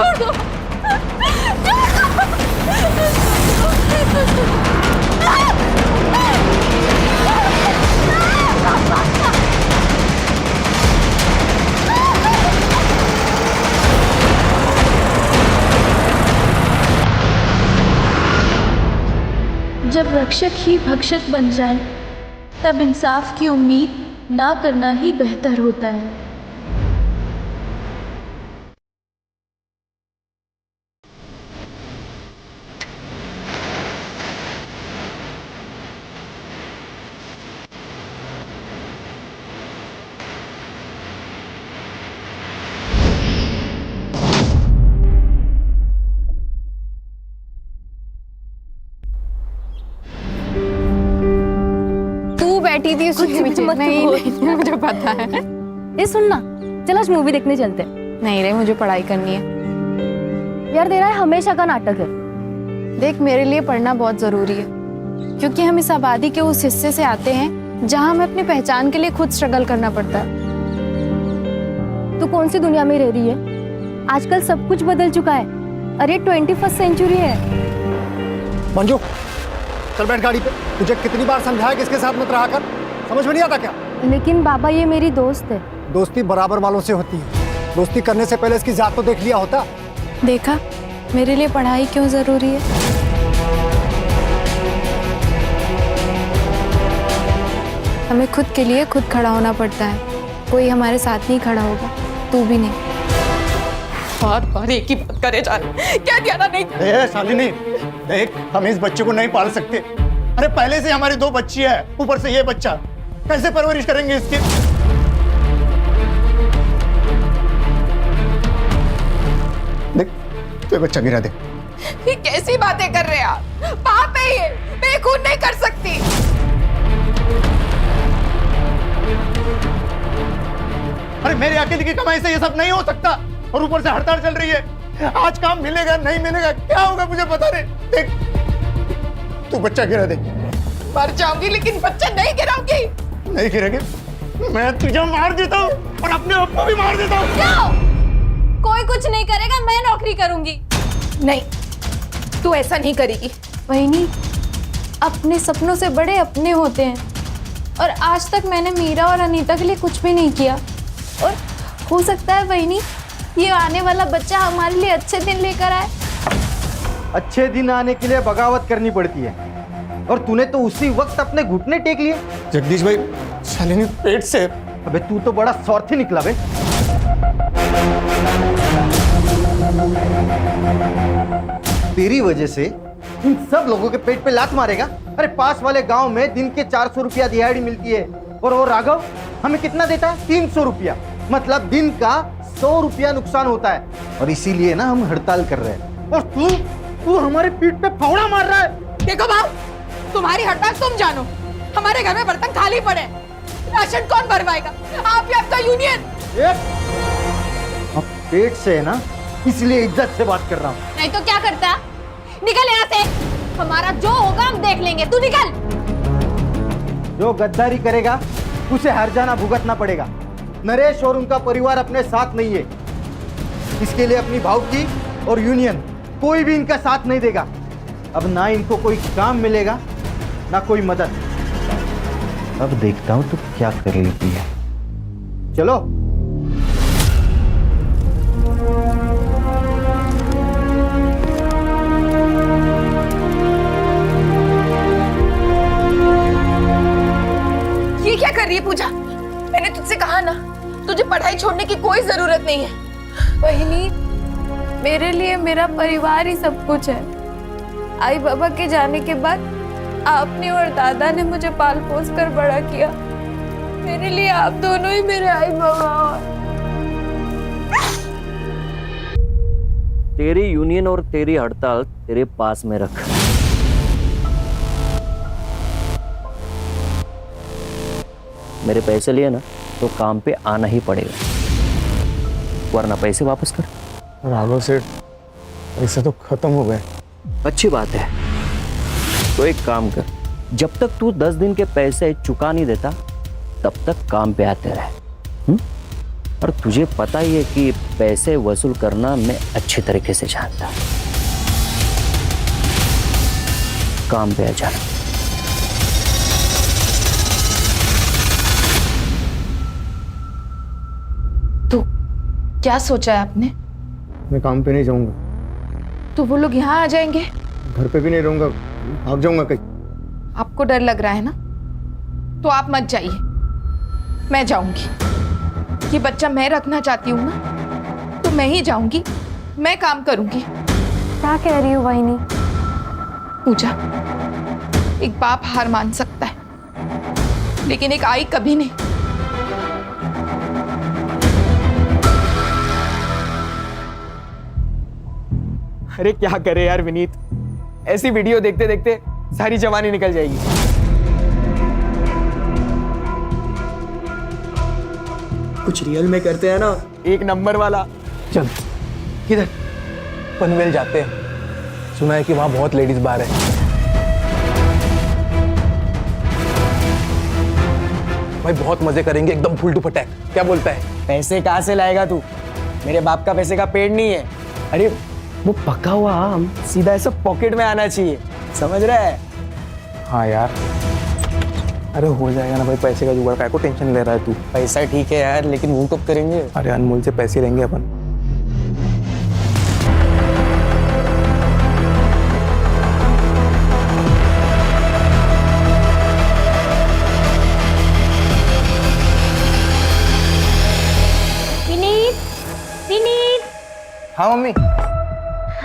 छोड़ दो, जब रक्षक ही भक्षक बन जाए तब इंसाफ की उम्मीद ना करना ही बेहतर होता है। बैठी थी उसके पीछे। नहीं, मुझे पता है। ये सुनना, चल आज मूवी देखने चलते हैं। नहीं रे, मुझे पढ़ाई करनी है। यार तेरा हमेशा का नाटक है। देख, मेरे लिए पढ़ना बहुत जरूरी है, क्योंकि हम इस आबादी के उस हिस्से से आते हैं जहां हमें अपनी पहचान के लिए खुद स्ट्रगल करना पड़ता है। तू कौन सी दुनिया में रह रही है? आजकल सब कुछ बदल चुका है। अरे 21st सेंचुरी है। मंजू, चल बैठ गाड़ी पे। तुझे कितनी बार समझाया कि इसके साथ मत रहा कर, समझ में नहीं आता क्या? लेकिन बाबा ये मेरी दोस्त है। दोस्ती बराबर वालों से होती है। दोस्ती करने से पहले इसकी जात तो देख लिया होता। देखा मेरे लिए पढ़ाई क्यों जरूरी है। हमें खुद के लिए खुद खड़ा होना पड़ता है। कोई हमारे साथ नहीं खड़ा होगा, तू भी नहीं। बार बार एक ही बात करे जा रहे, क्या ध्यान नहीं? शालिनी, देख, हम इस बच्चे को नहीं पाल सकते। अरे पहले से हमारी 2 बच्ची है, ऊपर से ये बच्चा, कैसे परवरिश करेंगे इसकी? देख, तो ये बच्चा गिरा दे। ये कैसी बातें कर रहे हैं आप? पाप है ये, मैं खून नहीं कर सकती। अरे मेरी अकेले की कमाई से ये सब नहीं हो सकता, और ऊपर से हड़ताल चल रही है। आज काम मिलेगा नहीं मिलेगा, क्या होगा मुझे पता नहीं। देख, तू बच्चा गिरा दे। मर जाऊंगी लेकिन बच्चा नहीं गिराऊंगी। नहीं गिरेगे, मैं तुझे मार देता हूँ और अपने आप को भी मार देता हूँ। क्यों? कोई कुछ नहीं करेगा, मैं नौकरी करूंगी। नहीं, तू ऐसा नहीं करेगी। वही, अपने सपनों से बड़े अपने होते हैं। और आज तक मैंने मीरा और अनीता के लिए कुछ भी नहीं किया, और हो सकता है वही ये आने वाला बच्चा हमारे लिए अच्छे दिन लेकर आए। अच्छे दिन आने के लिए बगावत करनी पड़ती है, और तूने तो उसी वक्त अपने घुटने टेक लिए। जगदीश भाई, शालिनी पेट से। अबे तू तो बड़ा स्वार्थी निकला बे। तेरी वजह से इन सब लोगों के पेट पे लात मारेगा। अरे पास वाले गांव में दिन के 400 रुपया दिहाड़ी मिलती है, और वो राघव हमें कितना देता है? 300 रुपया। मतलब दिन का 100 रुपया नुकसान होता है, और इसीलिए ना हम हड़ताल कर रहे हैं। और तू हमारे पीठ पे फावड़ा मार रहा है। देखो बाबू, तुम्हारी हड़ताल तुम जानो, हमारे घर में बर्तन खाली पड़े, राशन कौन भरवाएगा? आप या आपका यूनियन? अब पेट से है ना, इसलिए इज्जत से बात कर रहा हूँ। नहीं तो क्या करता? निकल यहाँ से। हमारा जो होगा हम देख लेंगे, तू निकल। जो गद्दारी करेगा उसे हर जाना भुगतना पड़ेगा। नरेश और उनका परिवार अपने साथ नहीं है, इसके लिए अपनी भावकी और यूनियन कोई भी इनका साथ नहीं देगा। अब ना इनको कोई काम मिलेगा ना कोई मदद। अब देखता हूं तो क्या कर लेती है। चलो। ये क्या कर रही है पूजा? मैंने तुझसे कहा ना, तुझे पढ़ाई छोड़ने की कोई जरूरत नहीं है। बहनी, मेरे लिए मेरा परिवार ही सब कुछ है। आई बाबा के जाने के बाद आपने और दादा ने मुझे पाल पोस कर बड़ा किया। मेरे लिए आप दोनों ही मेरे आई बाबा। तेरी यूनियन और तेरी हड़ताल तेरे पास में रख। मेरे पैसे लिए ना तो काम पे आना ही पड़ेगा, वरना पैसे वापस कर। राघव सेठ, पैसे तो खत्म हो गए। अच्छी बात है, तो एक काम कर, जब तक तू 10 दिन के पैसे चुका नहीं देता तब तक काम पे आते रहे। और तुझे पता ही है कि पैसे वसूल करना मैं अच्छी तरीके से जानता हूं। काम पे आ जाना। तो क्या सोचा है आपने? मैं काम पे नहीं जाऊंगा। तो वो लोग यहाँ आ जाएंगे? घर पे भी नहीं रहूंगा, भाग जाऊंगा कहीं। आपको डर लग रहा है ना, तो आप मत जाइए, मैं जाऊंगी। ये बच्चा मैं रखना चाहती हूँ ना, तो मैं ही जाऊंगी, मैं काम करूंगी। क्या कह रही हो वाहिनी? पूजा, एक बाप हार मान सकता है, लेकिन एक आई कभी नहीं। अरे क्या करे यार विनीत, ऐसी वीडियो देखते देखते सारी जवानी निकल जाएगी। कुछ रियल में करते हैं ना, एक नंबर वाला। चल किधर? पनवेल जाते हैं, सुना है कि वहां बहुत लेडीज बार है। भाई बहुत मजे करेंगे, एकदम फुल टू फटैक। क्या बोलता है? पैसे कहाँ से लाएगा तू? मेरे बाप का पैसे का पेड़ नहीं है। अरे वो पका हुआ आम सीधा ऐसा पॉकेट में आना चाहिए, समझ रहा है? हाँ यार, अरे हो जाएगा ना भाई, पैसे का जुगाड़। काय को टेंशन ले रहा है तू? पैसा ठीक है यार, लेकिन वो कब करेंगे? अरे अनमोल से पैसे लेंगे अपन। विनीत, विनीत। हाँ मम्मी।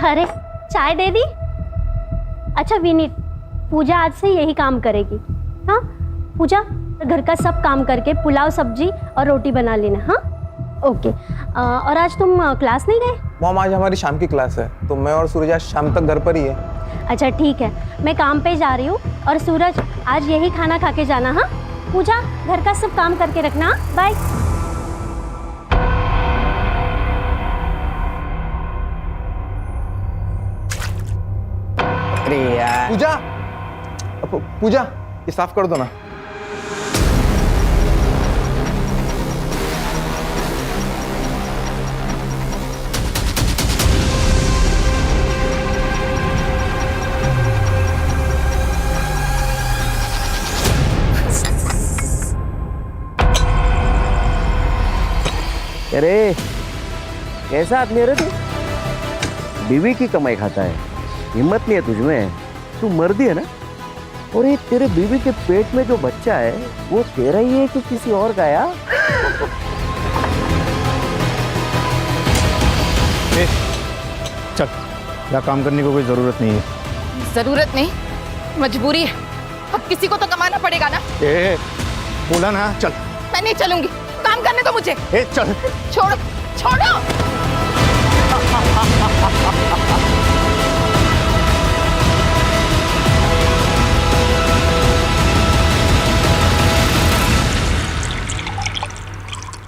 अरे चाय दे दी? अच्छा विनीत, पूजा आज से यही काम करेगी। हाँ पूजा, घर का सब काम करके पुलाव सब्जी और रोटी बना लेना। हाँ ओके। और आज तुम क्लास नहीं गए? मॉम आज हमारी शाम की क्लास है, तो मैं और सूरज आज शाम तक घर पर ही है। अच्छा ठीक है, मैं काम पे जा रही हूँ। और सूरज आज यही खाना खा के जाना। हाँ पूजा, घर का सब काम करके रखना। बाय। अरे यार पूजा, पूजा ये साफ कर दो ना। अरे कैसा आदमी है रे तू? बीवी की कमाई खाता है, हिम्मत नहीं है तुझमें। तू मर्दी है ना? और ये तेरे बीवी के पेट में जो बच्चा है वो तेरा ही है कि किसी और का? यार चल, यहाँ काम करने को कोई जरूरत नहीं है। जरूरत नहीं, मजबूरी है। अब किसी को तो कमाना पड़ेगा ना। बोला ना, चल। मैं नहीं चलूंगी, काम करने दो मुझे। चल। छोड़ो, छोड़ो।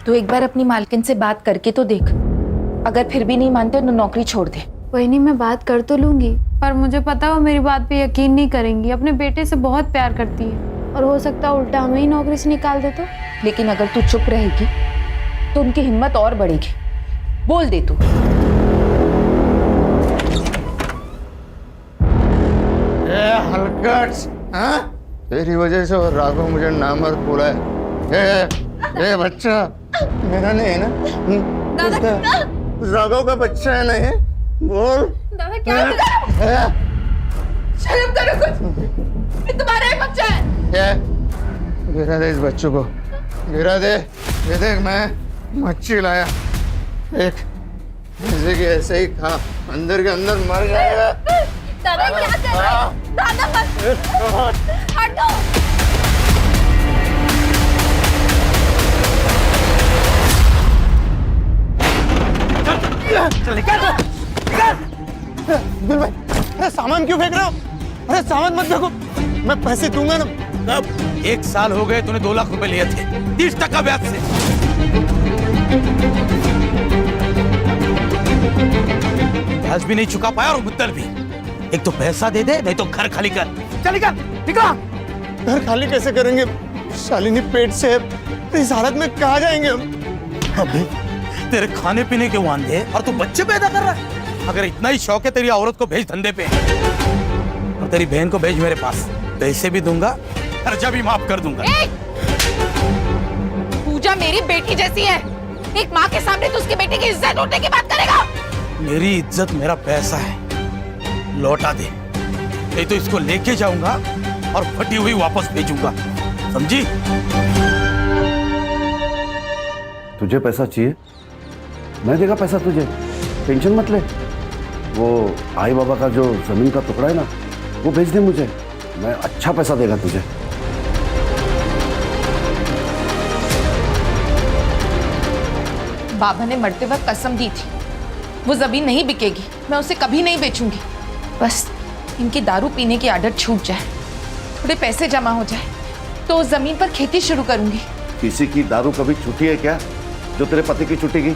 तो एक बार अपनी मालकिन से बात करके तो देख, अगर फिर भी नहीं मानते तो नौकरी छोड़ दे। वही नहीं, मैं बात कर तो लूंगी, पर मुझे पता है वो मेरी बात पे यकीन नहीं करेंगी। अपने बेटे से बहुत प्यार करती है, और हो सकता है उल्टा हमें ही नौकरी से निकाल दे तो। लेकिन अगर तू चुप रहेगी तो उनकी हिम्मत और बढ़ेगी। बोल दे तू। हलकट, हाँ? तेरी वजह से और राघव मुझे नामर्द बोला है। ये बच्चा मेरा नहीं है ना? राघव का बच्चा है ना ये? बोल। दादा क्या शर्म करो कुछ, ये तुम्हारा ही बच्चा है। गिरा दे इस बच्चों को, गिरा दे। ये देख, मैं मच्छी लाया, एक ऐसे के ऐसे ही खा, अंदर के अंदर मर जाएगा। दादा क्या कर रहे हो? दादा मत हटो। चल निकल। दिल भाई, अरे सामान क्यों फेंक रहे हो? अरे सामान मत फेंको, मैं पैसे दूंगा ना। अब 1 साल हो गए, तूने 2 लाख रुपए लिए थे 30% ब्याज से। ब्याज भी नहीं चुका पाया और मुद्दल भी। एक तो पैसा दे दे, नहीं तो घर खाली कर। चल निकल, निकला। घर खाली कैसे करेंगे? शालिनी पेट से है, इस हालत में कहाँ जाएंगे हम? अबे तेरे खाने पीने के वांदे और तू बच्चे पैदा कर रहा है। अगर इतना ही शौक है तेरी औरत को भेज धंधे पे, और तेरी बहन को भेज मेरे पास, पैसे भी दूंगा, खर्चा भी माफ कर दूंगा। पूजा मेरी बेटी जैसी है, एक माँ के सामने तो उसकी बेटी की इज्जत उठने की बात करेगा। मेरी इज्जत मेरा पैसा है, लौटा दे, नहीं तो इसको लेके जाऊंगा और फटी हुई वापस भेजूंगा, समझी? तुझे पैसा चाहिए, मैं देगा पैसा तुझे, टेंशन मत ले। वो आई बाबा का जो जमीन का टुकड़ा है ना, वो भेज दे मुझे, मैं अच्छा पैसा देगा तुझे। बाबा ने मरते वक्त कसम दी थी, वो जमीन नहीं बिकेगी, मैं उसे कभी नहीं बेचूंगी। बस इनकी दारू पीने की आदत छूट जाए, थोड़े पैसे जमा हो जाए, तो उस जमीन पर खेती शुरू करूंगी। किसी की दारू कभी छूटी है क्या, जो तेरे पति की छूटेगी?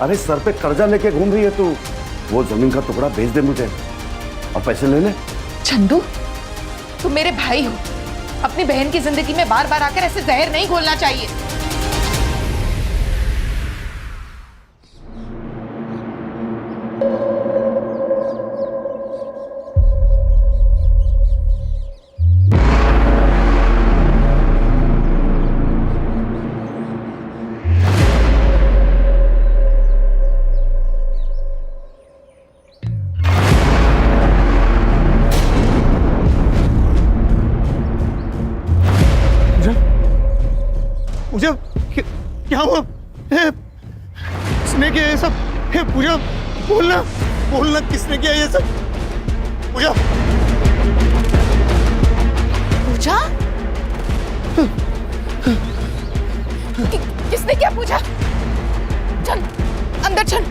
अरे सर पे कर्जा लेके घूम रही है तू, वो जमीन का टुकड़ा भेज दे मुझे और पैसे ले ले। चंदू, तुम मेरे भाई हो, अपनी बहन की जिंदगी में बार बार आकर ऐसे जहर नहीं घोलना चाहिए। पूजा, क्या हुआ? किसने किया ये सब? पूजा, बोलना बोलना, किसने किया ये सब? पूजा, पूजा, किसने किया? पूजा, चल अंदर चल,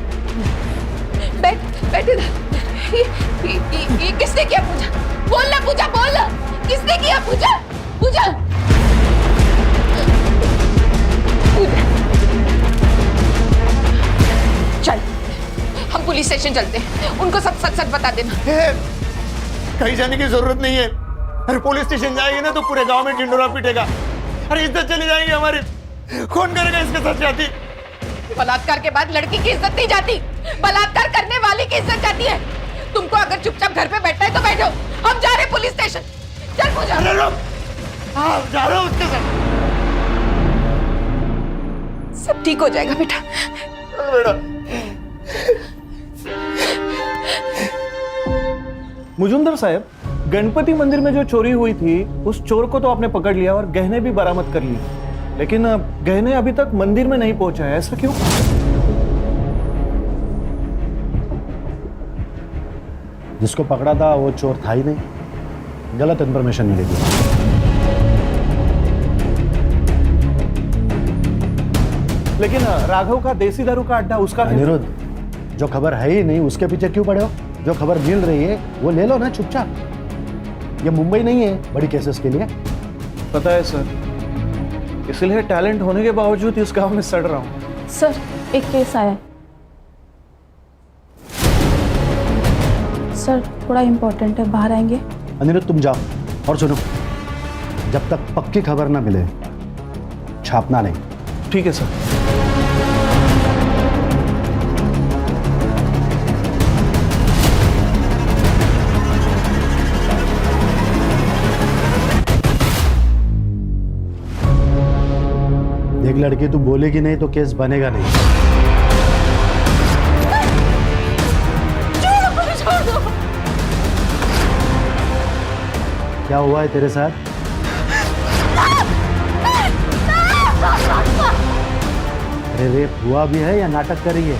बैठ इधर। ये किसने किया? पूजा, बोलना पूजा, बोल, किसने किया? पूजा, पूजा, चल हम पुलिस स्टेशन चलते हैं, उनको सब सच सच बता देना। कहीं जाने की जरूरत नहीं है। अरे पुलिस स्टेशन जाएंगे ना तो पूरे गांव में ढिंडोरा पीटेगा, अरे इज्जत चली जाएगी हमारी। कौन करेगा इसके साथ जाती? बलात्कार के बाद लड़की की इज्जत नहीं जाती, बलात्कार करने वाले की इज्जत जाती है। तुमको अगर चुपचाप घर पे बैठना है तो बैठो, हम जा रहे पुलिस स्टेशन। चल पूजा, जा रहा हूँ उसके साथ। सब ठीक हो जाएगा बेटा। बेटा, मुजुमदार साहब, गणपति मंदिर में जो चोरी हुई थी, उस चोर को तो आपने पकड़ लिया और गहने भी बरामद कर लिए, लेकिन गहने अभी तक मंदिर में नहीं पहुंचा है, ऐसा क्यों? जिसको पकड़ा था वो चोर था ही नहीं, गलत इंफॉर्मेशन मिलेगी। लेकिन राघव का देसी दारू का अड्डा, उसका अनिरुद्ध, जो खबर है ही नहीं उसके पीछे क्यों पड़े हो? जो खबर मिल रही है वो ले लो ना चुपचाप। ये मुंबई नहीं है बड़ी केसेस के लिए। पता है सर, इसलिए टैलेंट होने के बावजूद इस गांव में सड़ रहा हूँ। सर, एक केस आया है। सर, थोड़ा इम्पोर्टेंट है, बाहर आएंगे? अनिरुद्ध तुम जाओ, और सुनो, जब तक पक्की खबर ना मिले छापना नहीं। ठीक है सर। एक लड़की तू बोलेगी नहीं तो केस बनेगा नहीं। क्या हुआ है तेरे साथ? अरे रेप हुआ भी है या नाटक कर रही है?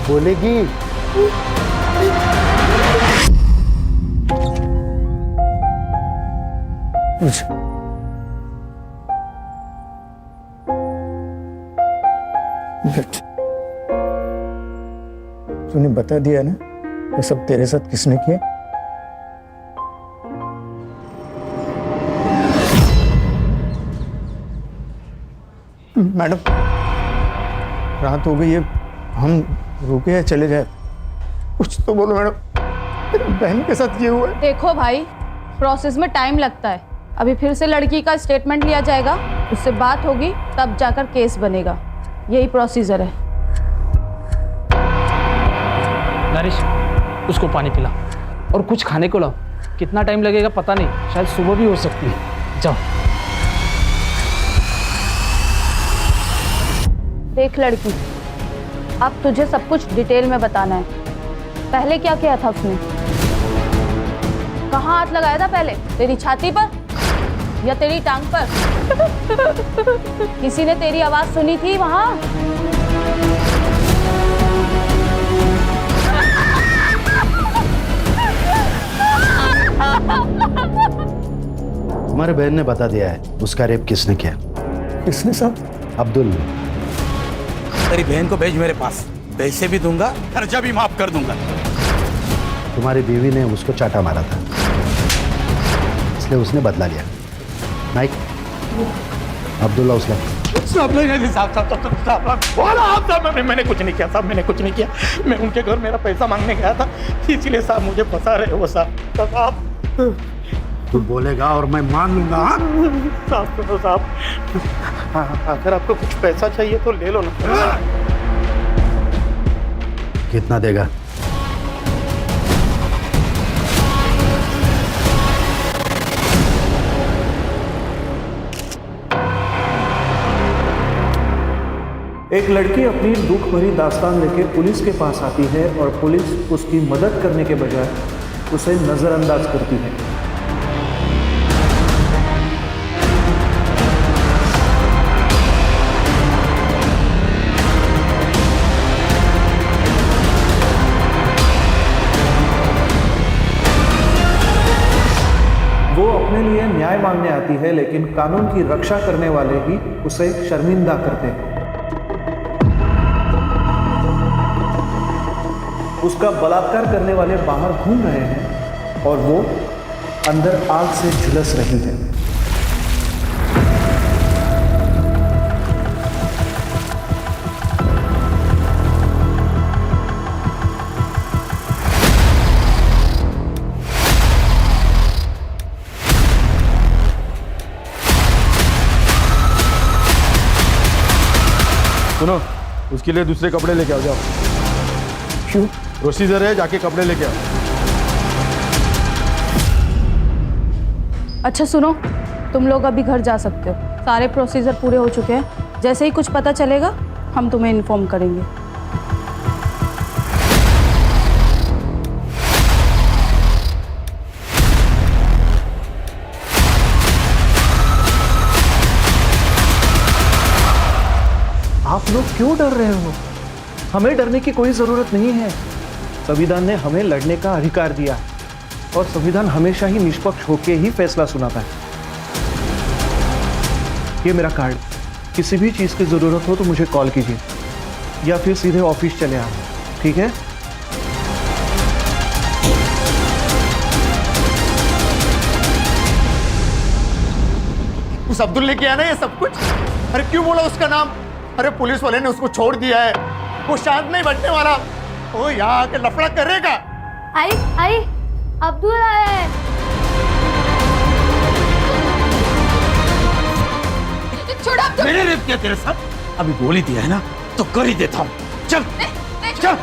बोलेगी? तूने बता दिया ना ये सब तेरे साथ किसने किया? मैडम, रात हो गई है, हम रुके हैं, चले जाए? कुछ तो बोलो मैडम, मेरी बहन के साथ ये हुआ है। देखो भाई, प्रोसेस में टाइम लगता है। अभी फिर से लड़की का स्टेटमेंट लिया जाएगा, उससे बात होगी, तब जाकर केस बनेगा। यही प्रोसीजर है। नरेश, उसको पानी पिला और कुछ खाने को लाओ। कितना टाइम लगेगा पता नहीं, शायद सुबह भी हो सकती है। जाओ। देख लड़की, अब तुझे सब कुछ डिटेल में बताना है। पहले क्या किया था उसने? कहाँ हाथ लगाया था पहले? तेरी छाती पर या तेरी टांग पर? किसी ने तेरी आवाज सुनी थी वहां? तुम्हारे बहन ने बता दिया है उसका रेप किसने किया। किसने साहब? अब्दुल ने। तेरी बहन को भेज मेरे पास, पैसे भी दूंगा, खर्चा भी माफ कर दूंगा। तुम्हारी बीवी ने उसको चाटा मारा था, इसलिए उसने बदला लिया। नाइक, अब्दुल्ला उसला। मैंने कुछ नहीं किया साहब, मैंने कुछ नहीं किया। मैं उनके घर मेरा पैसा मांगने गया था, इसीलिए साहब मुझे फंसा रहे हो साहब। तू बोलेगा और मैं मान लूंगा। साहब सुनो साहब, अगर आपको कुछ पैसा चाहिए तो ले लो ना। कितना देगा? एक लड़की अपनी दुख भरी दास्तान लेके पुलिस के पास आती है और पुलिस उसकी मदद करने के बजाय उसे नजरअंदाज करती है। वो अपने लिए न्याय मांगने आती है, लेकिन कानून की रक्षा करने वाले ही उसे शर्मिंदा करते हैं। उसका बलात्कार करने वाले बाहर घूम रहे हैं और वो अंदर आग से झुलस रही है। सुनो, उसके लिए दूसरे कपड़े लेके आ जाओ। क्यों? प्रोसीजर है, जाके कपड़े लेके आओ। अच्छा सुनो, तुम लोग अभी घर जा सकते हो। सारे प्रोसीजर पूरे हो चुके हैं। जैसे ही कुछ पता चलेगा हम तुम्हें इन्फॉर्म करेंगे। आप लोग क्यों डर रहे हो? हमें डरने की कोई जरूरत नहीं है। संविधान ने हमें लड़ने का अधिकार दिया और संविधान हमेशा ही निष्पक्ष होकर ही फैसला सुनाता है। ये मेरा कार्ड, किसी भी चीज की जरूरत हो तो मुझे कॉल कीजिए या फिर सीधे ऑफिस चले आओ, ठीक है? उस अब्दुल ने किया ना ये सब कुछ? अरे क्यों बोला उसका नाम? अरे पुलिस वाले ने उसको छोड़ दिया है, वो शांत नहीं बैठने वाला। वो यहाँ आके लफड़ा करेगा। आई अब्दुल आया है। मैंने रेप किया तेरे साथ? अभी बोल ही दिया है ना तो कर ही देता हूँ। चल चल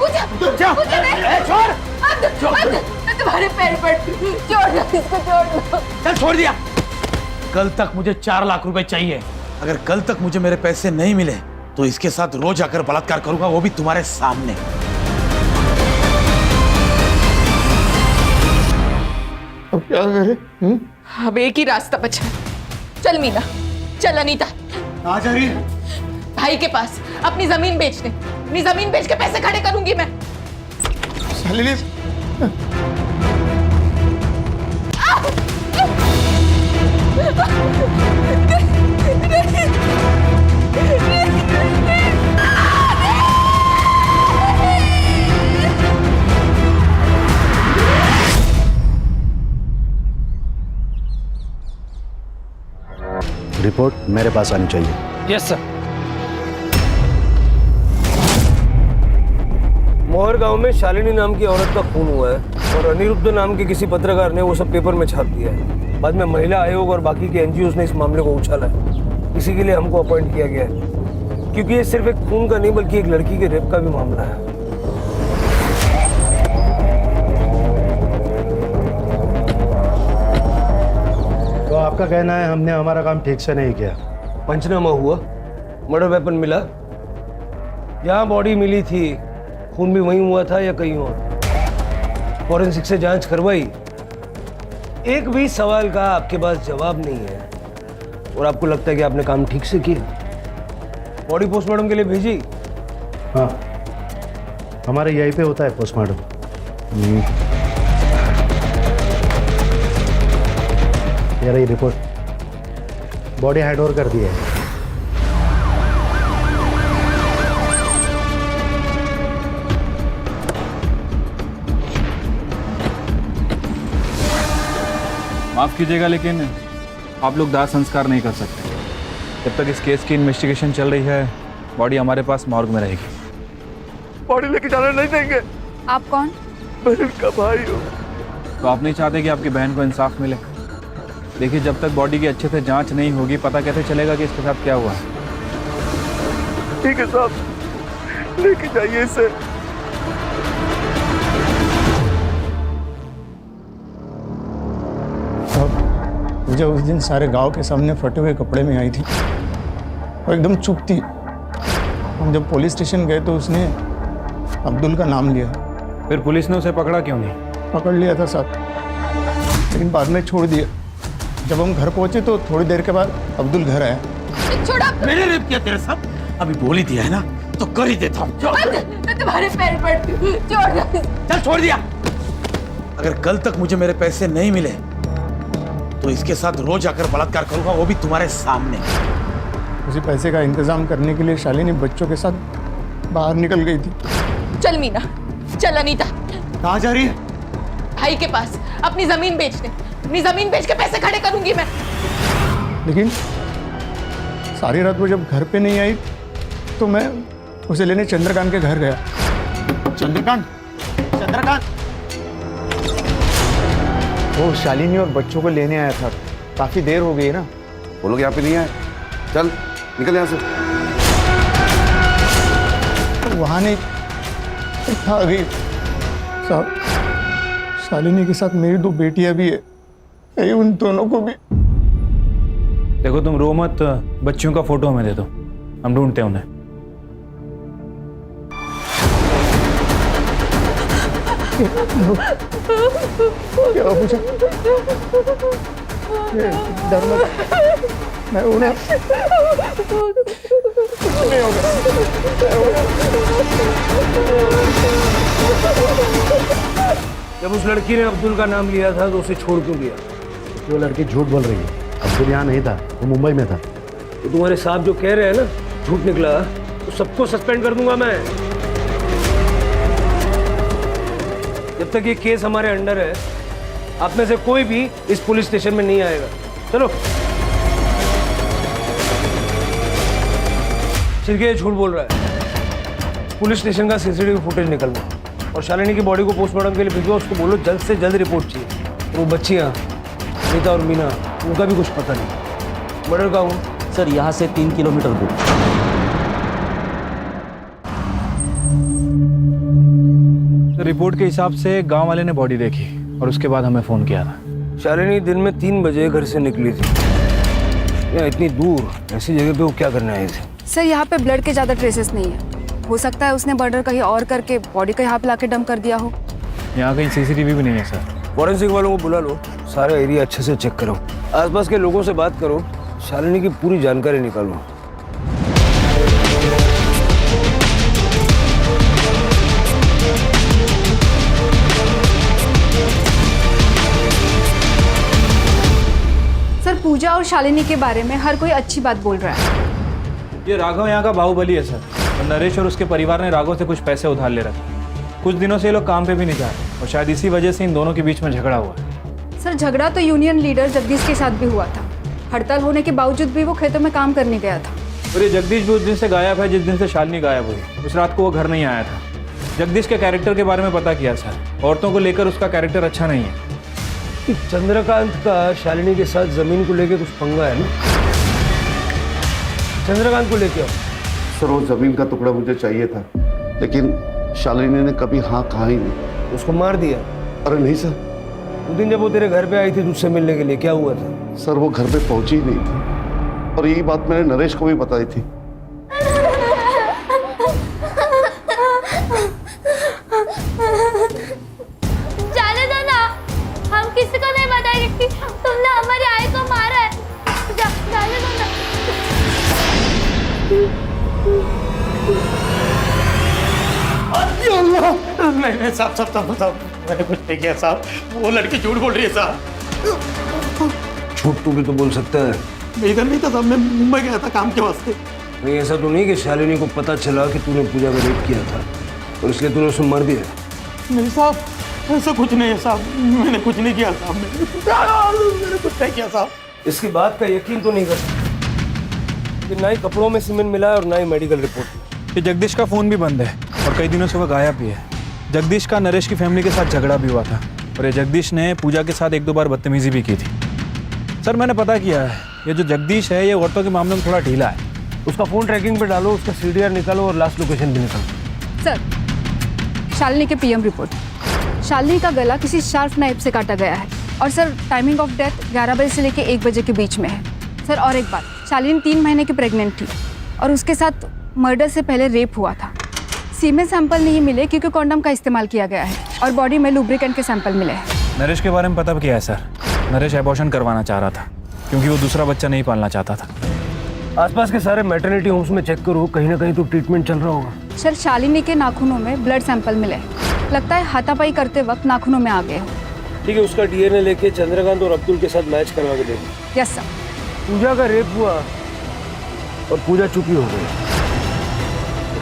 छोड़, तुम्हारे पैर पर छोड़ दो, इसको छोड़ दो। चल छोड़ दिया। कल तक मुझे 4 लाख रुपए चाहिए। अगर कल तक मुझे मेरे पैसे नहीं मिले तो इसके साथ रोज आकर बलात्कार करूंगा, वो भी तुम्हारे सामने। अब क्या करें? अब एक ही रास्ता बचा है। चल मीना, चल अनीता। आ जा रही है। भाई के पास अपनी जमीन बेच दे। अपनी जमीन बेच के पैसे खड़े करूंगी मैं। शालिनी, रिपोर्ट मेरे पास आनी चाहिए। Yes sir. मोहर गांव में शालिनी नाम की औरत का खून हुआ है। और अनिरुद्ध नाम के किसी पत्रकार ने वो सब पेपर में छाप दिया है। बाद में महिला आयोग और बाकी के एनजीओ ने इस मामले को उछाला है। इसी के लिए हमको अपॉइंट किया गया है, क्योंकि ये सिर्फ एक खून का नहीं बल्कि एक लड़की के रेप का भी मामला है। तो आपका कहना है हमने हमारा काम ठीक से नहीं किया? पंचनामा हुआ, मर्डर वेपन मिला, जहाँ बॉडी मिली थी खून भी वहीं हुआ था या कहीं और। फॉरेंसिक से जांच करवाई, एक भी सवाल का आपके पास जवाब नहीं है और आपको लगता है कि आपने काम ठीक से किया। बॉडी पोस्टमार्टम के लिए भेजी? हाँ, हमारे यहीं पे होता है पोस्टमार्टम। ये रही रिपोर्ट, बॉडी हैंड ओवर कर दी है। माफ़ कीजिएगा, लेकिन आप लोग दाह संस्कार नहीं कर सकते। जब तक इस केस की इन्वेस्टिगेशन चल रही है, बॉडी हमारे पास मॉर्ग में रहेगी। बॉडी लेके जाने नहीं देंगे। आप कौन? बहन का भाई हो। तो आप नहीं चाहते कि आपकी बहन को इंसाफ मिले? देखिए, जब तक बॉडी की अच्छे से जांच नहीं होगी, पता कैसे चलेगा कि इसके साथ क्या हुआ। ठीक है साहब, लेके जाइए इसे। मुझे उस दिन सारे गांव के सामने फटे हुए कपड़े में आई थी और एकदम चुप थी। हम जब पुलिस स्टेशन गए तो उसने अब्दुल का नाम लिया। फिर पुलिस ने उसे पकड़ा क्यों नहीं? पकड़ लिया था साहब, लेकिन बाद में छोड़ दिया। जब हम घर पहुंचे तो थोड़ी देर के बाद अब्दुल घर आया। छोड़ा। मैंने रेप किया तेरे साथ? अभी बोल ही दिया है ना, तो कर ही देता हूँ। मैं तुम्हारे पैर पड़ती हूँ, छोड़। चल छोड़ दिया। अगर कल तक मुझे मेरे पैसे नहीं मिले तो इसके साथ रोज आकर बलात्कार करूंगा, वो भी तुम्हारे सामने। उसी पैसे का इंतजाम करने के लिए शालिनी बच्चों के साथ बाहर निकल गई थी। चल मीना, चल अनीता। कहाँ जा रही है? भाई के पास अपनी जमीन बेचने। अपनी जमीन बेच के पैसे खड़े करूंगी मैं। लेकिन सारी रात वो जब घर पे नहीं आई तो मैं उसे लेने चंद्रकांत के घर गया। चंद्रकांत, चंद्रकांत, वो शालिनी और बच्चों को लेने आया था। काफी देर हो गई है ना। वो लोग यहाँ पे नहीं आए। चल निकल यहाँ से। तो वहाँ नहीं था अभी साहब। शालिनी के साथ मेरी 2 बेटियां भी है, कहीं उन दोनों को भी। देखो, तुम रो मत, बच्चियों का फोटो हमें दे दो, हम ढूंढते हैं उन्हें। क्या मुझे डर लगा। मैं उन्हें नहीं होगा। जब उस लड़की ने अब्दुल का नाम लिया था तो उसे छोड़ क्यों दिया? वो लड़की झूठ बोल रही है। अब्दुल यहाँ नहीं था, वो मुंबई में था। तो तुम्हारे साहब जो कह रहे हैं ना झूठ निकला, तो सबको सस्पेंड कर दूंगा मैं। जब तक ये केस हमारे अंडर है, आप में से कोई भी इस पुलिस स्टेशन में नहीं आएगा। चलो। सिर्फ ये झूठ बोल रहा है। पुलिस स्टेशन का सीसीटीवी फुटेज निकलना और शालिनी की बॉडी को पोस्टमार्टम के लिए भिजवा। उसको बोलो जल्द से जल्द रिपोर्ट चाहिए। वो बच्चियाँ अनीता और मीना, उनका भी कुछ पता नहीं। मर्डर का हूँ सर, यहाँ से 3 किलोमीटर दूर। रिपोर्ट के हिसाब से गांव वाले ने बॉडी देखी और उसके बाद हमें फोन किया था। शालिनी दिन में 3 बजे घर से निकली थी। यहाँ इतनी दूर ऐसी जगह पे वो क्या करने आई थी? सर, यहाँ पे ब्लड के ज़्यादा ट्रेसेस नहीं है। हो सकता है उसने मर्डर कहीं और करके बॉडी का यहाँ पे लाके डंप कर दिया हो। यहाँ कहीं सीसीटीवी भी नहीं है सर। फॉरेंसिक वालों को बुला लो, सारा एरिया अच्छे से चेक करो, आसपास के लोगों से बात करो, शालिनी की पूरी जानकारी निकालो। सर, पूजा और शालिनी के बारे में हर कोई अच्छी बात बोल रहा है। ये राघव यहाँ का बाहुबली है सर, और नरेश और उसके परिवार ने राघव से कुछ पैसे उधार ले रखे। कुछ दिनों से ये लोग काम पे भी नहीं जा रहे और शायद इसी वजह से इन दोनों के बीच में झगड़ा हुआ है। सर, झगड़ा तो यूनियन लीडर जगदीश के साथ भी हुआ था। हड़ताल होने के बावजूद भी वो खेतों में काम करने गया था। और ये जगदीश भी उस दिन से गायब है जिस दिन से शालिनी गायब हुई। उस रात को वो घर नहीं आया था। जगदीश के कैरेक्टर के बारे में पता किया सर। औरतों को लेकर उसका कैरेक्टर अच्छा नहीं है। कि चंद्रकांत का शालिनी के साथ जमीन को लेके कुछ पंगा है ना? चंद्रकांत को लेके आओ। सर वो जमीन का टुकड़ा मुझे चाहिए था, लेकिन शालिनी ने कभी हाँ कहा ही नहीं। उसको मार दिया? अरे नहीं सर। उस दिन जब वो तेरे घर पे आई थी तुझसे मिलने के लिए, क्या हुआ था? सर वो घर पे पहुंची ही नहीं थी, और यही बात मैंने नरेश को भी बताई थी। जाने दो ना, हम किसी को नहीं बताएंगे कि तुमने हमारी आई को मारा है। जाने दो ना। नहीं साहब साहब साहब साहब, मैंने कुछ नहीं किया साहब। वो लड़की झूठ बोल रही है साहब। झूठ तू भी तो बोल सकता है। मैं इधर नहीं था साहब, मैं मुंबई गया था काम के वास्ते। नहीं ऐसा तो नहीं कि शालिनी को पता चला कि तूने पूजा का रेप किया था और इसलिए तूने उसे मार दिया? नहीं साहब, ऐसा कुछ नहीं है साहब, मैंने कुछ नहीं किया साहब। मैंने कुछ नहीं किया साहब। इसकी बात का यकीन तो नहीं कर सकता कि ना ही कपड़ों में सीमेंट मिला है और ना ही मेडिकल रिपोर्ट। ये जगदीश का फ़ोन भी बंद है और कई दिनों से वो गायब भी है। जगदीश का नरेश की फैमिली के साथ झगड़ा भी हुआ था और ये जगदीश ने पूजा के साथ 1-2 बार बदतमीजी भी की थी। सर मैंने पता किया है, ये जो जगदीश है ये औरतों के मामले में थोड़ा ढीला है। उसका फ़ोन ट्रैकिंग पे डालो, उसका CDR निकालो और लास्ट लोकेशन भी निकालो। सर शालिनी के PM रिपोर्ट। शालिनी का गला किसी शार्प नाइफ से काटा गया है और सर टाइमिंग ऑफ डेथ 11 बजे से लेकर 1 बजे के बीच में है। सर और एक बात, शालिनी 3 महीने की प्रेग्नेंट थी और उसके साथ मर्डर से पहले रेप हुआ था। सीमेन सैंपल नहीं मिले क्योंकि कॉन्डम का इस्तेमाल किया गया है और बॉडी में लुब्रिकेंट के सैंपल मिले हैं। नरेश के बारे में पता किया है सर। नरेश एबॉर्शन करवाना चाह रहा था क्योंकि वो दूसरा बच्चा नहीं पालना चाहता था। आसपास के सारे मैटरनिटी होम्स में चेक करो, कहीं ना कहीं तो ट्रीटमेंट चल रहा होगा। सर शालिनी के नाखूनों में ब्लड सैंपल मिले, लगता है हाथापाई करते वक्त नाखूनों में आ गए हो। ठीक है, उसका DNA लेके चंद्रकांत और अब्दुल के साथ मैच करवा के देखो। Yes sir. पूजा का रेप हुआ और पूजा चुपी हो गई।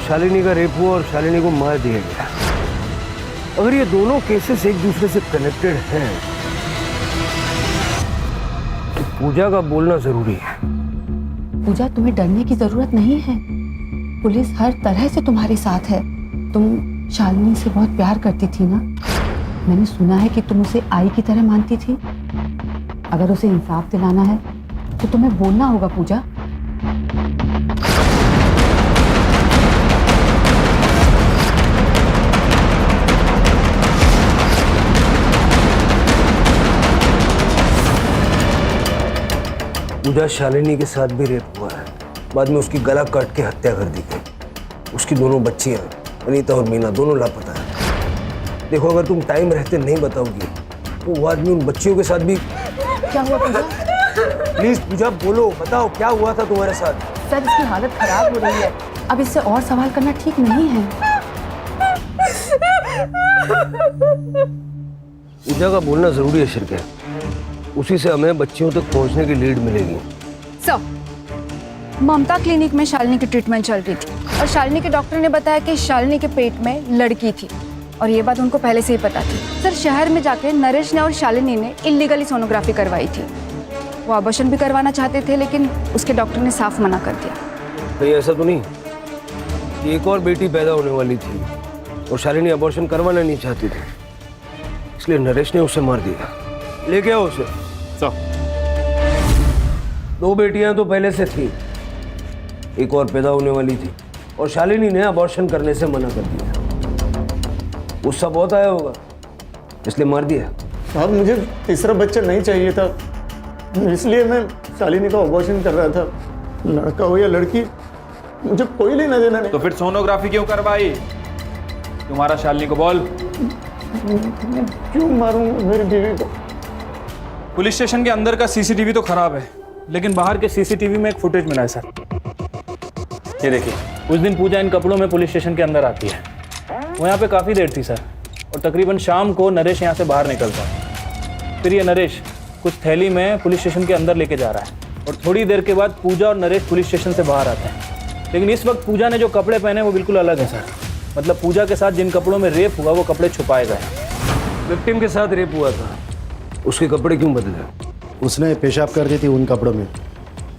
शालिनी का रेप हुआ और शालिनी को मार दिया गया। अगर ये दोनों केसेस एक दूसरे से कनेक्टेड हैं तो पूजा का बोलना जरूरी है। पूजा, तुम्हें डरने की जरूरत नहीं है। पुलिस हर तरह से तुम्हारे साथ है। तुम शालिनी से बहुत प्यार करती थी ना? मैंने सुना है कि तुम उसे आई की तरह मानती थी। अगर उसे इंसाफ दिलाना है तो तुम्हें बोलना होगा पूजा। पूजा, शालिनी के साथ भी रेप हुआ है। बाद में उसकी गला काट के हत्या कर दी गई। उसकी दोनों बच्चियां अनीता और मीना दोनों लापता है। देखो, अगर तुम टाइम रहते नहीं बताओगी तो वो आदमी उन बच्चियों के साथ भी। क्या हुआ पूजा? प्लीज पूजा बोलो, बताओ क्या हुआ था तुम्हारे साथ? सर इसकी हालत खराब हो रही है, अब इससे और सवाल करना ठीक नहीं है। पूजा का बोलना जरूरी है शिरके। उसी से हमें बच्चियों तक पहुंचने की लीड मिलेगी। सर, ममता क्लिनिक में शालिनी की ट्रीटमेंट चल रही थी और शालिनी के डॉक्टर ने बताया कि शालिनी के पेट में लड़की थी और ये बात उनको पहले से ही पता थी। सर शहर में जाके नरेश ने और शालिनी ने इलीगली सोनोग्राफी करवाई थी। वो अबॉर्शन भी करवाना चाहते थे लेकिन उसके डॉक्टर ने साफ मना कर दिया। कहीं ऐसा तो नहीं कि एक और बेटी पैदा होने वाली थी और शालिनी अबॉर्शन करवाना नहीं चाहती थी, इसलिए नरेश ने उसे मार दिया? लेके आओ उसे। सर 2 बेटियां तो पहले से थी, एक और पैदा होने वाली थी और शालिनी ने अबॉर्शन करने से मना कर दिया। गुस्सा बहुत आया होगा इसलिए मार दिया। साहब मुझे तीसरा बच्चा नहीं चाहिए था, इसलिए मैं शालिनी का अबॉर्शन कर रहा था। लड़का हो या लड़की मुझे कोई लेना देना नहीं। तो फिर सोनोग्राफी क्यों करवाई? तुम्हारा शालिनी को बोल। मैं क्यों मारूंगा मेरी बीवी को? पुलिस स्टेशन के अंदर का CCTV तो खराब है लेकिन बाहर के CCTV में एक फुटेज मिला है सर। ये देखिए, उस दिन पूजा इन कपड़ों में पुलिस स्टेशन के अंदर आती है। वो यहाँ पे काफ़ी देर थी सर और तकरीबन शाम को नरेश यहाँ से बाहर निकलता है। फिर ये नरेश कुछ थैली में पुलिस स्टेशन के अंदर लेके जा रहा है और थोड़ी देर के बाद पूजा और नरेश पुलिस स्टेशन से बाहर आते हैं। लेकिन इस वक्त पूजा ने जो कपड़े पहने वो बिल्कुल अलग है सर। मतलब पूजा के साथ जिन कपड़ों में रेप हुआ वो कपड़े छुपाए गए। विक्टिम के साथ रेप हुआ था, उसके कपड़े क्यों बदले? उसने पेशाब कर दी थी उन कपड़ों में।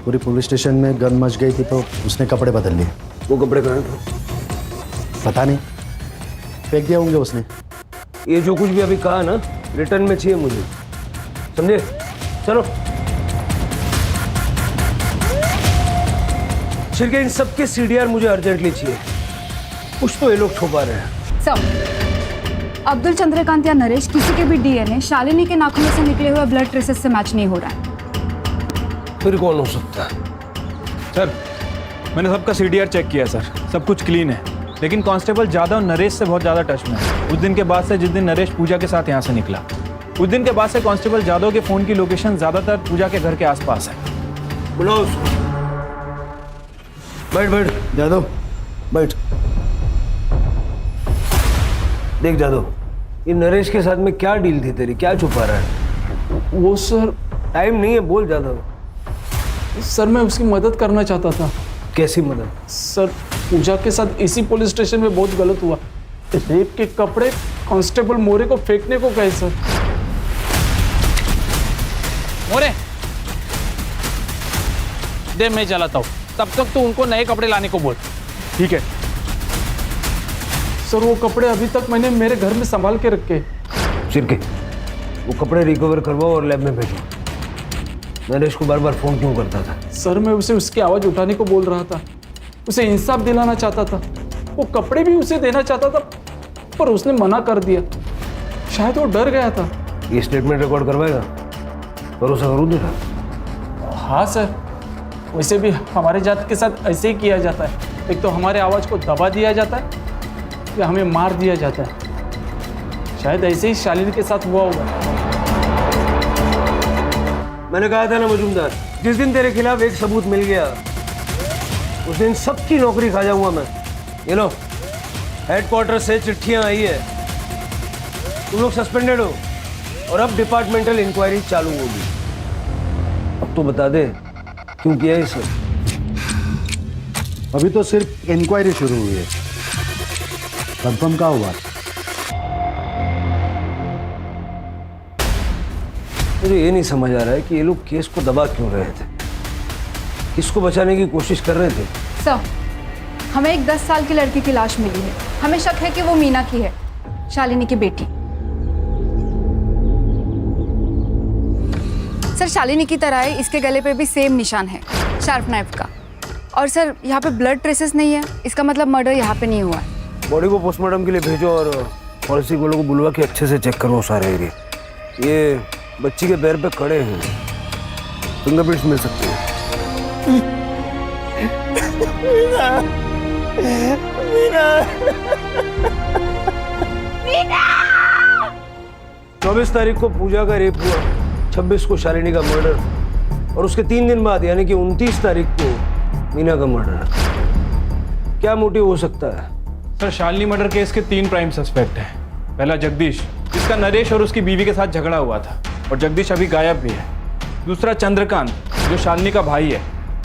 पूरी पुलिस स्टेशन में गन मच गई थी तो उसने कपड़े बदल लिए। वो कपड़े कहाँ थे? पता नहीं। फेंक दिया होंगे उसने। ये जो कुछ भी अभी कहा ना, रिटर्न में चाहिए मुझे, समझे? चलो छिड़के, इन सबके सीडीआर मुझे अर्जेंटली चाहिए। कुछ तो ये लोग छुपा रहे हैं। सर, अब्दुल चंद्रकांत या नरेश किसी के भी डीएनए शालिनी के नाखूनों से निकले हुए ब्लड ट्रेसेस से मैच नहीं हो रहा है। फिर कौन हो सकता है? सर, मैंने सबका सीडीआर चेक किया सर, सब कुछ क्लीन है, लेकिन कांस्टेबल जादव नरेश से बहुत ज़्यादा टच में है। उस दिन के बाद से, जिस दिन नरेश पूजा के साथ यहाँ से निकला, उस दिन के बाद से कांस्टेबल जादव के फ़ोन की लोकेशन ज़्यादातर पूजा के घर के आसपास है। बुलाओ उसको। बैठ बैठ जादव, बैठ। देख जादव, ये नरेश के साथ में क्या डील थी तेरी, क्या छुपा रहा है? वो सर, टाइम नहीं है, बोल जादव। सर मैं उसकी मदद करना चाहता था। कैसी मदद? सर, पूजा के साथ इसी पुलिस स्टेशन में बहुत गलत हुआ। रेप के कपड़े कांस्टेबल मोरे को फेंकने को कहे सर। मोरे, दे मैं चलाता हूँ, तब तक तो उनको नए कपड़े लाने को बोल। ठीक है सर, वो कपड़े अभी तक मैंने मेरे घर में संभाल के रखे। छिड़के, वो कपड़े रिकवर करवाओ और लैब में भेजो। नरेश को बार बार फोन क्यों करता था? सर मैं उसे उसकी आवाज़ उठाने को बोल रहा था, उसे इंसाफ दिलाना चाहता था, वो कपड़े भी उसे देना चाहता था, पर उसने मना कर दिया। शायद वो डर गया था। ये स्टेटमेंट रिकॉर्ड करवाएगा? भरोसा करूँ तेरा? हाँ सर, वैसे भी हमारे जात के साथ ऐसे ही किया जाता है। एक तो हमारे आवाज़ को दबा दिया जाता है या हमें मार दिया जाता है। शायद ऐसे ही शालिनी के साथ हुआ होगा। मैंने कहा था ना मजूमदार, जिस दिन तेरे खिलाफ एक सबूत मिल गया उस दिन सबकी नौकरी खा जाऊंगा मैं। ये लो, हेडक्वार्टर से चिट्ठियां आई है, तुम लोग सस्पेंडेड हो और अब डिपार्टमेंटल इंक्वायरी चालू होगी। अब तो बता दे क्यों किया है इसे? अभी तो सिर्फ इंक्वायरी शुरू हुई है, कंफर्म क्या हुआ? मुझे ये नहीं समझ आ रहा है कि ये लोग केस को दबा क्यों रहे थे, किसको बचाने की कोशिश कर रहे थे? सर, हमें एक 10 साल की लड़की की लाश मिली है। हमें शक है कि वो मीना की है, शालिनी की बेटी। सर, शालिनी की तरह ही इसके गले पे भी सेम निशान है, शार्प नाइफ का। और सर, यहाँ पे ब्लड ट्रेसेस नहीं है, इसका मतलब मर्डर यहाँ पे नहीं हुआ है। बॉडी को पोस्टमार्टम के लिए भेजो और फॉरेंसिक वालों को बुलवा के अच्छे से चेक करो सारे एरिया। ये बच्ची के पैर पे खड़े हैं, फिंगरप्रिंट्स मिल सकते हैं। मीना! 24 तारीख को पूजा का रेप हुआ, 26 को शालिनी का मर्डर और उसके 3 दिन बाद यानी कि 29 तारीख को मीना का मर्डर। क्या मोटिव हो सकता है? सर, शालिनी मर्डर केस के 3 प्राइम सस्पेक्ट हैं। पहला जगदीश, जिसका नरेश और उसकी बीवी के साथ झगड़ा हुआ था और जगदीश अभी गायब भी है। दूसरा चंद्रकांत, जो शालिनी का भाई है।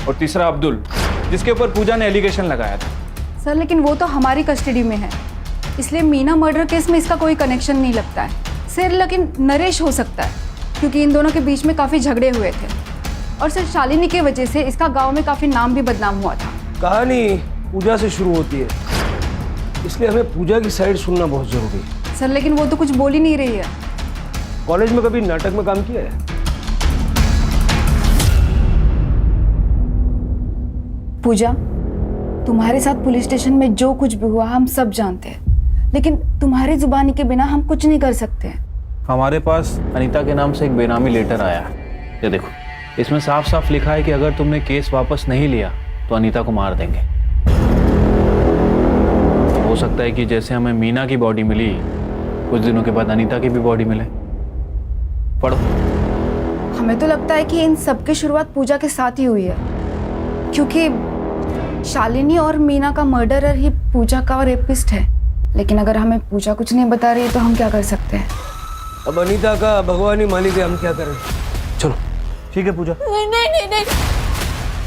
और तीसरा अब्दुल, जिसके ऊपर पूजा ने एलिगेशन लगाया था। सर, लेकिन वो तो हमारी कस्टडी में है, इसलिए मीना मर्डर केस में इसका कोई कनेक्शन नहीं लगता है। सर, लेकिन नरेश हो सकता है क्योंकि इन दोनों के बीच में काफ़ी झगड़े हुए थे और सर शालिनी की वजह से इसका गांव में काफ़ी नाम भी बदनाम हुआ था। कहानी पूजा से शुरू होती है, इसलिए हमें पूजा की साइड सुनना बहुत जरूरी है। सर, लेकिन वो तो कुछ बोल ही नहीं रही है। कॉलेज में कभी नाटक में काम किया है? पूजा, तुम्हारे साथ पुलिस स्टेशन में जो कुछ भी हुआ हम सब जानते हैं, लेकिन तुम्हारी जुबानी के बिना हम कुछ नहीं कर सकते। हमारे पास अनीता के नाम से एक बेनामी लेटर आया है, ये देखो। इसमें साफ साफ लिखा है कि अगर तुमने केस वापस नहीं लिया तो अनीता को मार देंगे। हो सकता है कि जैसे हमें मीना की बॉडी मिली, कुछ दिनों के बाद अनीता की भी बॉडी मिले। पढ़ो। हमें तो लगता है कि इन सब की शुरुआत पूजा के साथ ही हुई है, क्योंकि शालिनी और मीना का मर्डरर ही पूजा का रेपिस्ट है। लेकिन अगर हमें पूजा कुछ नहीं बता रही है तो हम क्या कर सकते हैं? अब अनीता का भगवान ही मालिक है, हम क्या करें? चलो। ठीक है पूजा। नहीं नहीं नहीं,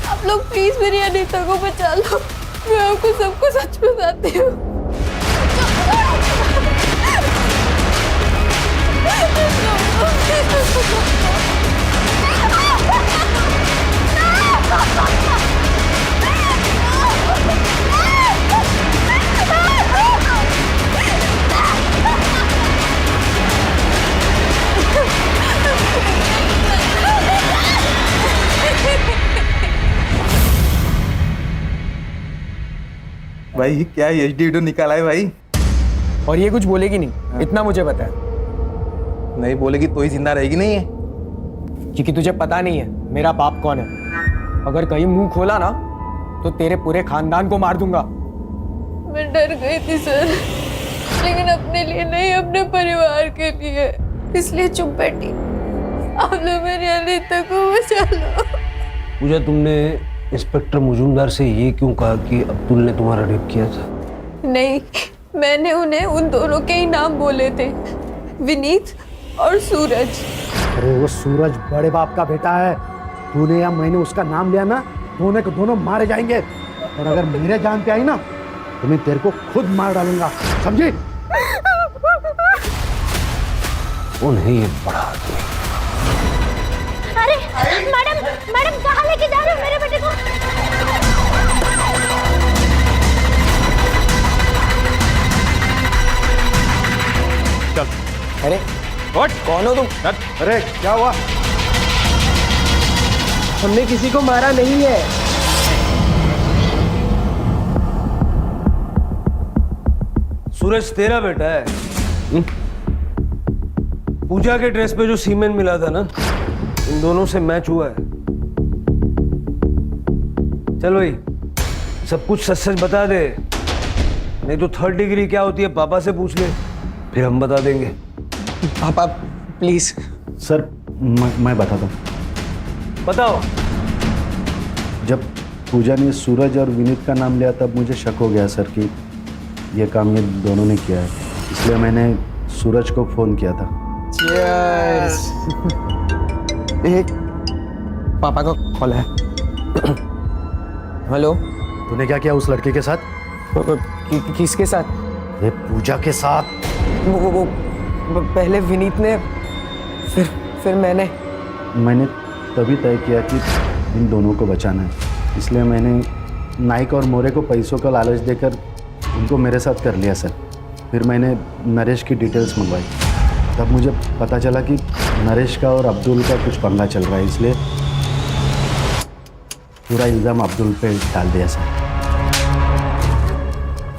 आप लोग प्लीज मेरी अनीता को बचा लो, मैं आपको सबको सच बताती हूँ। भाई क्या एचडी वीडियो निकाला है भाई? और ये कुछ बोलेगी नहीं, इतना मुझे पता है। नहीं बोलेगी तो ही जिंदा रहेगी नहीं है। क्योंकि तुझे पता नहीं है मेरा बाप कौन है। अगर कहीं मुंह खोला ना तो तेरे पूरे खानदान को मार दूंगा। मैं डर गई थी सर, लेकिन अपने लिए नहीं, अपने परिवार के लिए, इसलिए चुप बैठी। आप लोग मेरी अनीता को बचा लो। पूजा, तुमने इंस्पेक्टर मुजुमदार से ये क्यों कहा कि अब्दुल ने तुम्हारा रेप किया था? नहीं, मैंने उन्हें उन दोनों के ही नाम बोले थे, विनीत और सूरज। अरे वो सूरज बड़े बाप का बेटा है। तूने या मैंने उसका नाम लिया ना, दोनों के दोनों मारे जाएंगे। और अगर मेरे जान पे आई ना तो मैं तेरे को खुद मार डालूंगा, समझी? उन्हें ये बड़ा आदमी। अरे मैडम, मैडम कहाँ लेके जा रहे हो मेरे बेटे को? चल। अरे कौन हो तुम? अरे क्या हुआ? हमने किसी को मारा नहीं है। सूरज तेरा बेटा है। पूजा के ड्रेस पे जो सीमेंट मिला था ना, इन दोनों से मैच हुआ है। चल भाई, सब कुछ सच सच बता दे, नहीं तो 3rd डिग्री क्या होती है पापा से पूछ ले, फिर हम बता देंगे। पापा प्लीज। सर मैं बताता हूँ। बताओ। जब पूजा ने सूरज और विनीत का नाम लिया तब मुझे शक हो गया सर कि ये काम ये दोनों ने किया है, इसलिए मैंने सूरज को फोन किया था। Cheers। एक पापा का कॉल है। हेलो। तूने क्या किया उस लड़के के साथ? किसके साथ? ये पूजा के साथ। वो पहले विनीत ने, फिर मैंने तभी तय किया कि इन दोनों को बचाना है, इसलिए मैंने नाइक और मोरे को पैसों का लालच देकर उनको मेरे साथ कर लिया सर। फिर मैंने नरेश की डिटेल्स मंगवाई, तब मुझे पता चला कि नरेश का और अब्दुल का कुछ पंगा चल रहा है, इसलिए पूरा इल्ज़ाम अब्दुल पे डाल दिया सर।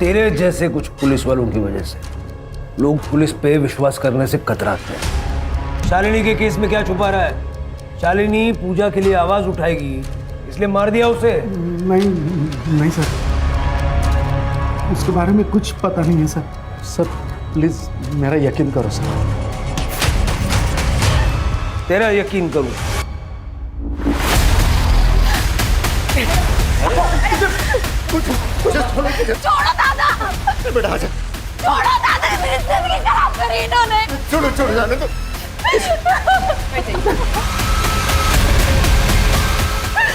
तेरे जैसे कुछ पुलिस वालों की वजह से लोग पुलिस पे विश्वास करने से कतराते हैं। शालिनी के केस में क्या छुपा रहा है? शालिनी पूजा के लिए आवाज उठाएगी, इसलिए मार दिया उसे। नहीं सर, उसके बारे में कुछ पता नहीं है सर। सर प्लीज मेरा यकीन करो सर। तेरा यकीन करूं? छोड़ो दादा, बेटा आजा। छोड़ो दादा, मेरी जिंदगी खराब करी इन्होंने। छोड़ो छोड़ो, जाने दो।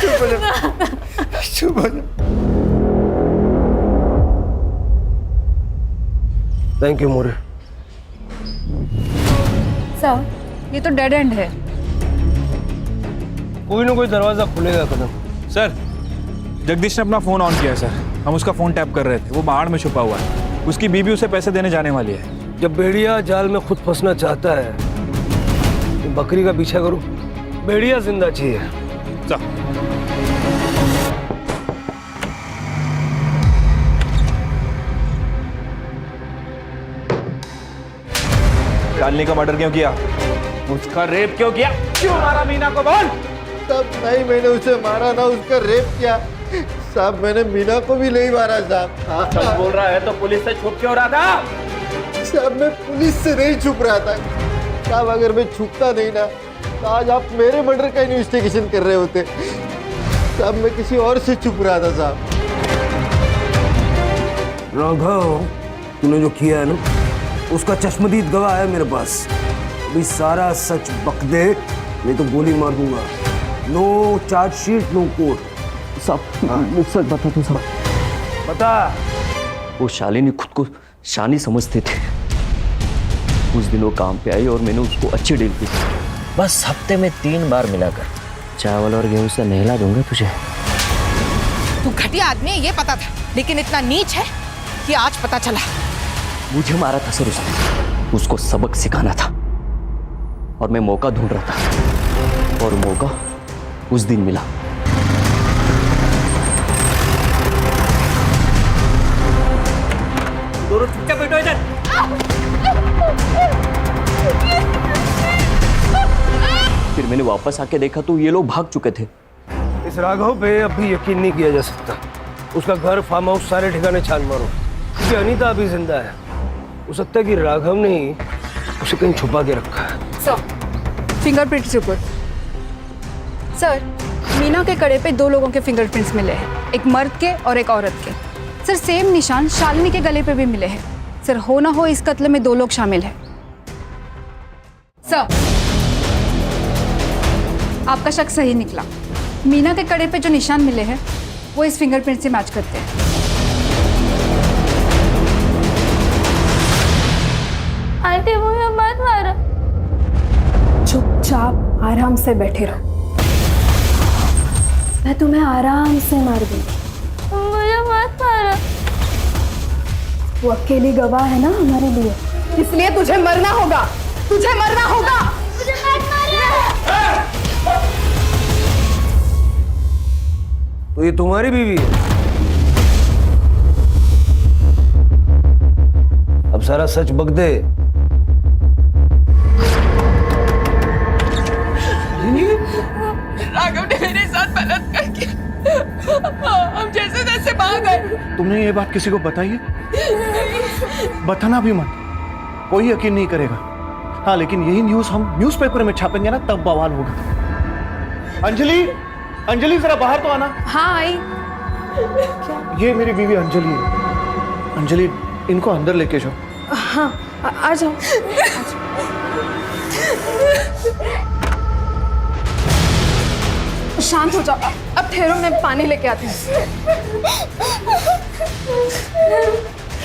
चुप हो जा, चुप हो जा। Thank you more. सर ये तो डेड एंड है। कोई ना कोई दरवाजा खुलेगा कदम। सर जगदीश ने अपना फोन ऑन किया है सर, हम उसका फोन टैप कर रहे थे, वो बाहर में छुपा हुआ है। उसकी बीबी उसे पैसे देने जाने वाली है। जब भेड़िया जाल में खुद फंसना चाहता है तो बकरी का पीछा करो, भेड़िया जिंदा चाहिए। चल। शालिनी का मर्डर क्यों किया? उसका रेप क्यों किया? क्यों मारा मीना को? बोल। तब नहीं मैंने उसे मारा ना उसका रेप किया साहब। मैंने मीना को भी नहीं मारा साहब। सच बोल रहा है तो पुलिस से छुप क्यों रहा था? साहब मैं पुलिस से नहीं छुप रहा था साहब। अगर मैं छुपता नहीं ना तो आज आप मेरे मर्डर का इन्वेस्टिगेशन कर रहे होते साहब। मैं किसी और से छुप रहा था साहब। राघव, तूने जो किया है ना उसका चश्मदीद गवाह है मेरे पास। अभी सारा सच बक दे, नहीं तो गोली मार दूंगा। No chargesheet, no court. सब सच बता तू, सब बता। वो शालिनी खुद को शानी समझते थे। उस दिन वो काम पे आई और मैंने उसको अच्छी डील की। बस हफ्ते में 3 बार मिलाकर चावल और गेहूं से नहला दूंगा तुझे। तू घटिया आदमी है ये पता था, लेकिन इतना नीच है कि आज पता चला। मुझे मारा था सर उसने, उसको सबक सिखाना था और मैं मौका ढूंढ रहा था और मौका उस दिन मिला। फिर मैंने वापस आके देखा तो ये लोग भाग चुके थे। इस राघव पे अब भी यकीन नहीं किया जा सकता। उसका घर, फार्म हाउस, सारे ठिकाने छान मारो, क्योंकि अनीता अभी जिंदा है। हो सकता है कि राघव ने ही उसे कहीं छुपा के रखा है। Sir fingerprints report. Sir Meena के कड़े पे 2 लोगों के फिंगरप्रिंट्स मिले हैं, एक मर्द के और एक औरत के। सर सेम निशान शालिनी के गले पे भी मिले हैं। सर हो ना हो इस कत्ल में 2 लोग शामिल हैं। सर आपका शक सही निकला। मीना के कड़े पे जो निशान मिले हैं वो इस फिंगरप्रिंट से मैच करते हैं। आंटी मुझे मत मारो। चुपचाप आराम से बैठे रहो, मैं तुम्हें आराम से मार दूंगी। मुझे मत मारो। वो अकेली गवाह है ना हमारे लिए, इसलिए तुझे मरना होगा, तुझे मरना होगा। मुझे मत मारो। तो ये तुम्हारी बीवी है? अब सारा सच बक दे। राघव ने मेरे साथ बलात्कार किया, हम जैसे तैसे भाग गए। तुमने ये बात किसी को बताई है? बताना भी मत, कोई यकीन नहीं करेगा। हाँ लेकिन यही न्यूज़ हम न्यूज़पेपर में छापेंगे ना, तब बवाल होगा। अंजलि, अंजलि जरा बाहर तो आना। हाँ आई। ये मेरी बीवी अंजलि है। अंजलि, इनको अंदर लेके जाओ। हाँ आ जाओ। शांत हो जाओ, अब ठहरो, मैं पानी लेके आती हूँ।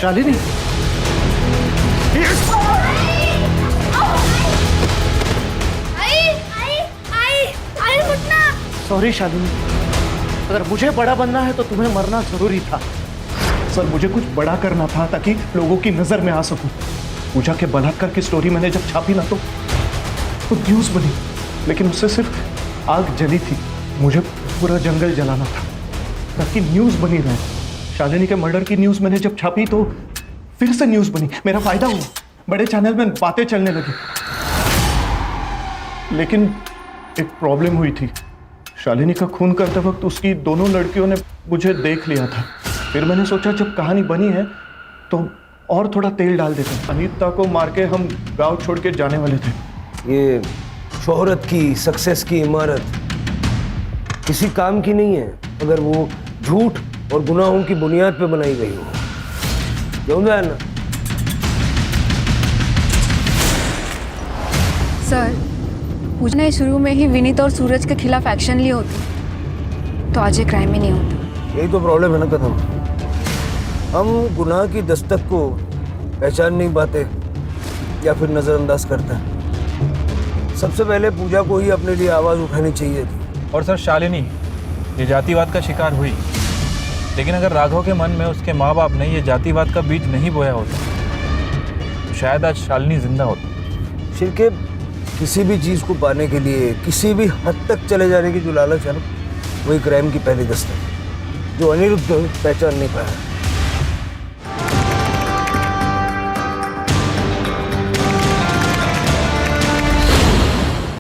शालिनी, सॉरी शालिनी, अगर मुझे बड़ा बनना है तो तुम्हें मरना जरूरी था। सर मुझे कुछ बड़ा करना था ताकि लोगों की नजर में आ सकूं। पूजा के बलात्कार की स्टोरी मैंने जब छापी ना तो न्यूज़ बनी, लेकिन उससे सिर्फ आग जली थी। मुझे पूरा जंगल जलाना था ताकि न्यूज़ बनी रहे। शालिनी के मर्डर की न्यूज़ मैंने जब छापी तो फिर से न्यूज़ बनी, मेरा फायदा हुआ, बड़े चैनल में बातें चलने लगी। लेकिन एक प्रॉब्लम हुई थी। शालिनी का खून करते वक्त उसकी दोनों लड़कियों ने मुझे देख लिया था। फिर मैंने सोचा जब कहानी बनी है तो और थोड़ा तेल डाल देते। अनीता को मार के हम गांव छोड़ के जाने वाले थे। ये शोहरत की, सक्सेस की इमारत किसी काम की नहीं है अगर वो झूठ और गुनाहों की बुनियाद पे बनाई गई हो। क्यों ना? सर पूजा ने शुरू में ही विनीत और सूरज के खिलाफ एक्शन लिए होते तो आज ये क्राइम ही नहीं होता। यही तो प्रॉब्लम है ना कदम, हम गुनाह की दस्तक को पहचान नहीं पाते या फिर नज़रअंदाज करते हैं। सबसे पहले पूजा को ही अपने लिए आवाज़ उठानी चाहिए थी। और सर शालिनी ये जातिवाद का शिकार हुई, लेकिन अगर राघव के मन में उसके माँ बाप ने ये जातिवाद का बीज नहीं बोया होता तो शायद आज शालिनी जिंदा होती। शिरके किसी भी चीज़ को पाने के लिए किसी भी हद तक चले जाने की जो लालच है ना, वही क्राइम की पहली दस्तक जो अनिरुद्ध पहचान नहीं पाया।